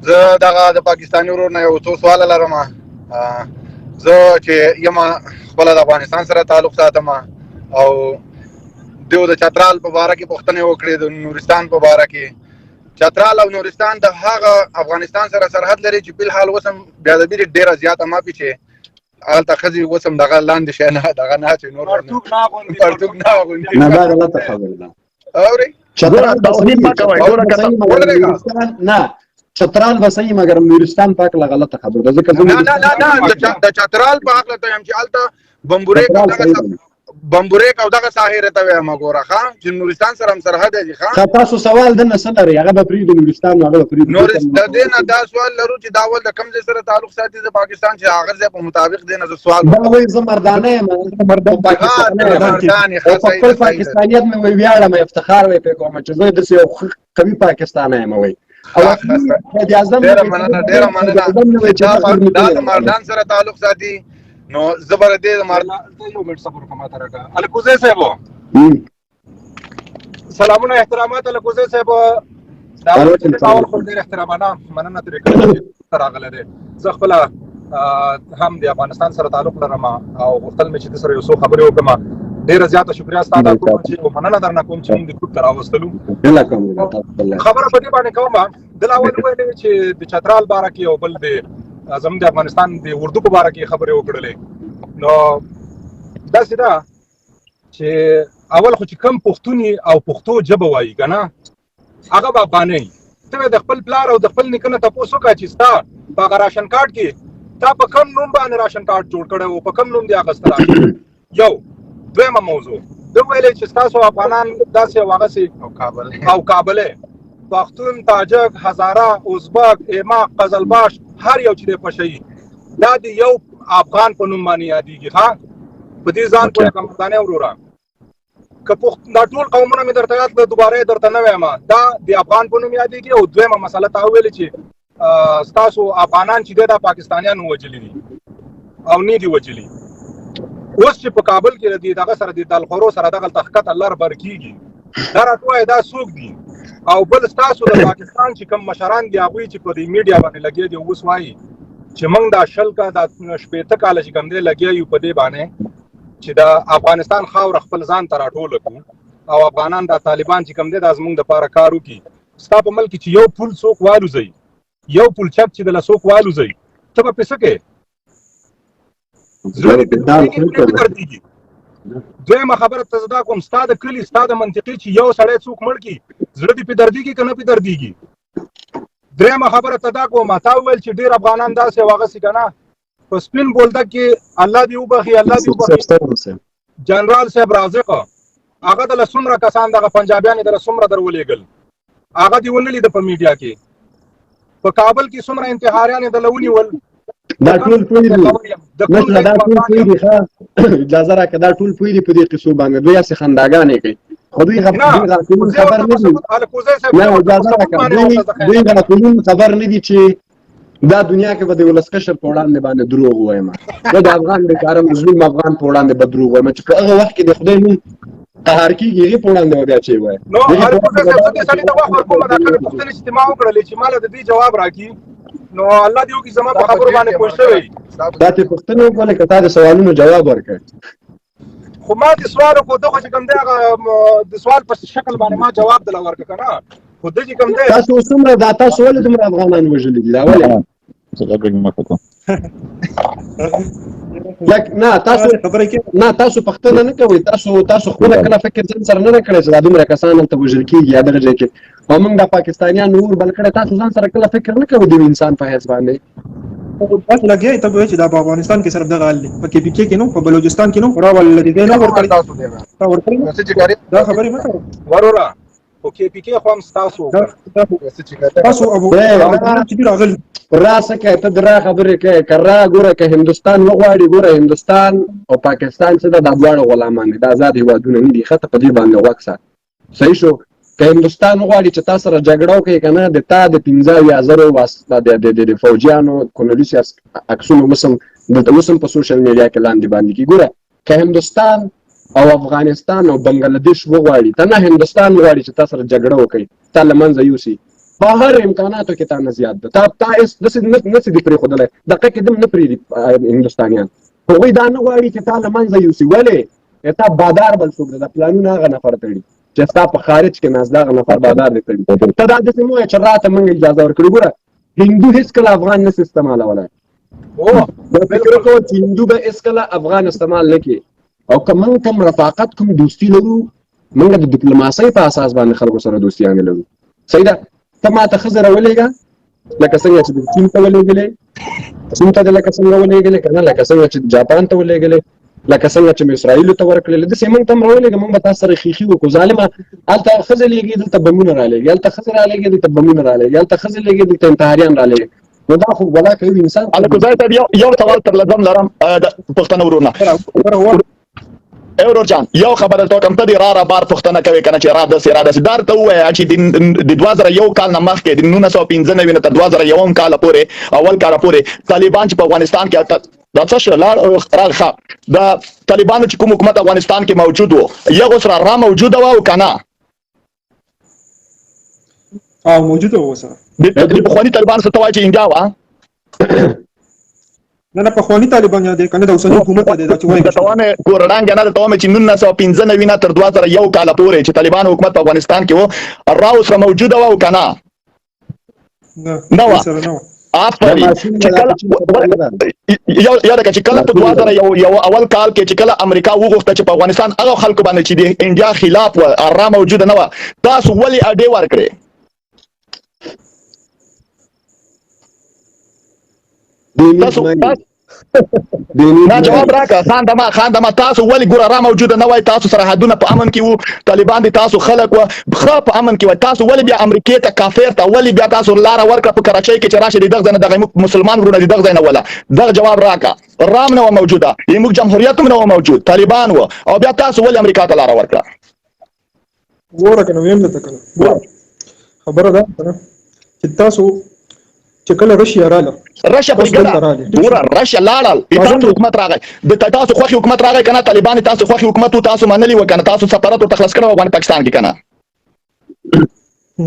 زه دغه د پاکستاني ورور نه یو څو سوال لرم. زه چې یم خپل د افغانستان سره تعلق ساتم او دیو د چترال په باره کې پوښتنې وکړې، د نورستان په باره کې. چترال او نورستان د هغه افغانستان سره سرحد لري چې بل حال وسم بیا د بیرې ډیره زیاته مافي چې هلته ښځې وسم دغه لاندې شی نه دغه نه چې نور پرتوګ نه اغوندي. نه دا غلطه خبره ده. اورئ نه چترال به صحیح مګر نورستان په هکله غلطه خبره ده. ځکه نه د چترال په هکله ته یم چې هلته بمبوریک او دغه ساحې ته وایم ګوره ښه چې نورستان سره هم سرحد دی ښه. تاسو سوال دنه څه لرئ؟ هغه به پرېږدو نورستان هغه به پرېږدو. د دې نه دا سوال لرو چې دا ول د کوم ځای سره تعلق ساتي د پاکستان چې هغه ځای په مطابق دی نه زه سوال دا وایي زه مردانه یم په خپل پاکستانیت مې ویاړم افتخار وی پرې کوم چې زه داسې یو قوي پاکستانی یم. وایي ډېره مننه دا د مردان سره تعلق ساتي. نو زبر دې مردان یو منټ صبر کوه ماته راکړه. الکوزی صاحب سلامونه احترامات. الکوزی صاحب دا ټول خو ډېر احترامانه مننه ترې کړې چې راغلی دی. زه خپله هم د افغانستان سره تعلق لرم او غوښتل مې چې د سره یو څو خبرې وکړم. ډېره زیاته شکریا ستا دا کوم چې مننه درنه کوم چې موږ د ګروپ ته راوستلو. خبره په دې باندې کوم دل اول ویلې چې د چترال باره کې او بل د زموږ د افغانستان د اردو په باره کې خبرې وکړلې. نو داسې ده چې اول خو چې کم پښتون او پښتو ژبه وایي که نه هغه به افغانۍ ته د خپل پلار او د خپل نیکه نه تپوس وکړه چې ستا په هغه راشن کارت کې تا په کوم نوم باندې راشن کارت جوړ کړی و، په کوم نوم دې اخیستی. یو دویمه موضوع ده ویلې چې ستاسو افغانان داسې او هغسې او کابلی پښتون، تاجک، هزاره، ازبک، ایماق، قزلباش هر یو چې دی پشهي دا د یو افغان په نوم باندې یادېږي. ښه په دې ځان پوهه کړه مردانې وروره. که دا ټول قومونه مې درته یاد کړه دوباره یې درته نه وایم. دا د افغان په نوم یادېږي. او دویمه مسله تا وویلې چې ستاسو افغانان چې دی دا پاکستانیان ووجلي دي او نه دي وجلي. اوس چې په کابل کې د دغه سره د دلخورو سره دغلته ښکته لر بر کېږي دا راته وایه دا څوک دي؟ او بل ستاسو د پاکستان چې کوم مشران دي هغوی چې په دې میډیا باندې لګیا دي اوس وایي چې موږ دا شل کا دا شپېته کاله چې کوم دی لګیا یو په دې باندې چې د افغانستان خاوره خپل ځان ته راټوله کړو او افغانان دا طالبان چې کوم دی دا زموږ دپاره کار وکړي. ستا په ملک چې یو پول څوک والوځوي، یو پول چپ چې دله څوک والوځوي ته به پرې څه کوې؟ زړه دې دردېږي. دویمه خبره ته زه دا کوم ستا د کلي ستا د منطقې چې یو سړی څوک مړ کړي زړه دې پرې دردېږي که نه پرې دردېږي؟ درېیمه خبره ته دا کوم تا وویل چې ډېر افغانان داسې او هغسې که نه په سپین بولدک کې الله دې وبخي الله دې وبخي جنرال صاحب رازق هغه دله څومره کسان دغه پنجابیان یې دله څومره در ولېږل هغه دې ونه لیده په میډیا کې. په کابل کې څومره انتحاریان یې دله ونیول دا ټول پوه دي. نشته دا ټول پوه دي. ښه اجازه راکړه دا ټول پوه دي په دې قصو باندې. دوی هسې خنداګانې کوي خو دوی غلطون خبر نه دي. نه اجازه راکړه دوی غلطون خبر نه دي چې دا دنیا کې به د ولسمشر په وړاندې باندې دروغ وایم. زه د افغان بیچاره مظلوم افغان په وړاندې به دروغ وایم چې په هغه وخت کې د خدای نوم قهار کېږي هغې په وړاندې به بیا چې وایي. نو هرکوزی صاحب زه دې سړي ته وخت ورکوم دا کله پوښتنې چې ما وکړلې چې ما له د دې جواب راکړي نو الله دې وکړي زما په خبرو باندې پوه شوی. دا ترې پوښتنې وکړلې که تا د سوالونو جواب ورکړ. خو ما د سوال وکړو ده خو چې کوم دی هغه د سوال په شکل باندې ما جواب دله ورکړه که نه خو ده چې کوم دی تاسو اوس څومره دا تاسو ولې دومره افغانان وژلي دي دا ولې؟ نه تاسو پښتنه نه کوئ. تاسو خپله کله فکر ځان سره نه کړی چې دا دومره کسان هلته وژل کېږي یا دغه ځای کې او موږ دا پاکستانیان اور بل کړی تاسو ځان سره کله فکر نه کوئ د یو انسان په حیث باندې؟ تاسو لګیا ته وایي چې دا په افغانستان کې صرف دغه حال دی، په کې پي کې کې نو په بلوچستان کې نو راول لري نه ورکړي دا خبرې مه کوئ وروره. خو کې پي کې خو هم ستاسو ابو چې راغلي راسه که ته درا خبرې کوې که را ګوره که هندوستان وغواړي ګوره هندوستان او پاکستان څه ده دا دواړه غلامان دي دا آزاد هېوادونه نه دي. ښه ته په دې باندې غوږ سه صحیح شو. که هندوستان وغواړي چې تا سره جګړه وکړي که نه د تا د 15,000 د فوجیانو کونلیس عکسونه اوس هم په سوشل میډیا کې لاندې باندې کړي. ګوره که هندوستان او افغانستان او بنګلادیش وغواړي ته نه هندوستان وغواړي چې تا سره جګړه وکړي تا له منځه یوسي په هر امکاناتو کې تا نه زیات ده. تا هېڅ داسې نه څه دي پرېښودلی، دقیقه کې دم نه پرېږدي هندوستانیان. هغوی دا نه غواړي چې تا له منځه یوسي. ولې؟ تا بادار بل څوک ده، د پلانونه هغه نفر تړي چې ستا په خارج کې ناست دغه نفر بادار دی تړي. ته دا داسې مه وایه چې راته موږ اجازه ورکړې. ګوره هندو هېڅکله افغان نسي استعمالولی. دا فکر وکړه چې هندو به هېڅکله افغان استعمال نه کړي. او که موږ کوم رفاقت کوم دوستي لرو، موږ د ډیپلوماسۍ په اساس باندې خلکو سره دوستیانې لرو. صحیح ده. ته ما ته ښځه راولېږه لکه څنګه چې د چین ته ولېږلې، چین ته دې لکه څنګه ولېږلې که نه، لکه څنګه چې جاپان ته ولېږلې، لکه څنګه چې مې اسرائیلو ته ورکړلې، داسې موږ ته هم راولېږه. موږ به تاسو سره ښیښي وکړو. ظالمه هلته ښځې لېږي، دلته بمونه رالېږي، هلته ښځې رالېږي، دلته بمونه رالېږي، هلته ښځې لېږي، دلته انتحاریان رالېږي. نو دا خو بلا کوي انسان. الکوزای صاحب یو سوال تر لازم لرم د پښتنو ورونه. ورور جان یو خبره ته کوم ته دی را بار پښتنه کوي کنه چې را د سراده دار ته وای چې د 2001 کال نه مخکې د 1995 نه تر 2001 کال پورې اول کال پورې طالبان چې په افغانستان کې د څه شلار راغه د طالبانو چې کوم حکومت افغانستان کې موجود وو یو سره را موجود و او کنه موجود وو سره د بخوانی طالبان څه توای چې انډیا وا نه په خواني طالبان یاد کنه د اوسنۍ حکومت د چې وایي د توانه ګورډان نه د تومه چې 1995 نه تر 2001 کال پورې چې طالبان حکومت په افغانستان کې وو راو سره موجود و او کنه نو افری چې کله یو د چې کله په 2001 اول کال کې چې کله امریکا وغوښته چې په افغانستان هغه خلکو باندې چې د انډیا خلاف و را موجود نه و تاسو ولې اډې ورکړي تاسو نه جواب راکړه خان دما تاسو ولې ګور را موجود نه وای تاسو سرحدونه په امن کې وو طالبان دي تاسو خلک و خو په امن کې وای تاسو ولې بیا امریکا ته کافر ته ولې بیا تاسو لار ورکړه په کراچۍ کې چې راشه دغه ځنه دغه مسلمان ورونه دغه ځنه ولا دغه جواب راکړه رام نه موجوده یمو جمهوریت هم نه موجود طالبان و او بیا تاسو ولې امریکا ته لار ورکړه ګوره کنه ویم نه تکله خبره ده چې تاسو چې کله رشیا رااله رشیا ګوره رشیا لاړل تاسو حکومت راغی د تاسو خوخي حکومت راغی کنه طالبان تاسو خوخي حکومت تاسو منلی وکنه تاسو سفارت تخلص کړو افغان پاکستان کې کنه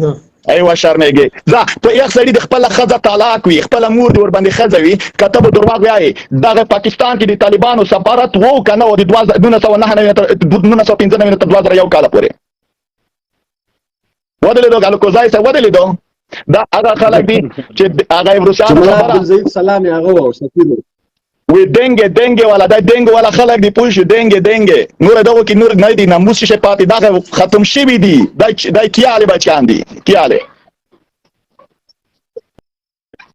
نه ایوه شرمېږي ځه ته یو سړی د خپل ښځه طلاق وي خپل مور د ور باندې ښځه وي کته به درواغ وایي دغه پاکستان کې د طالبانو سفارت وو کنه او د 1995 تر 2001 کال پورې ودلې دوه الکوزای څه ودلې دوه دا هغه خلک دي چې هغه روسانو خبره زید سلام هغه و سفیر وی دنګ والا دا دنګ والا خلک دی پوه شو دنګ نور دغه کې نور نه دي ناموس شي پاتې دا ختم شي دي دا کیاله بچان دي کیاله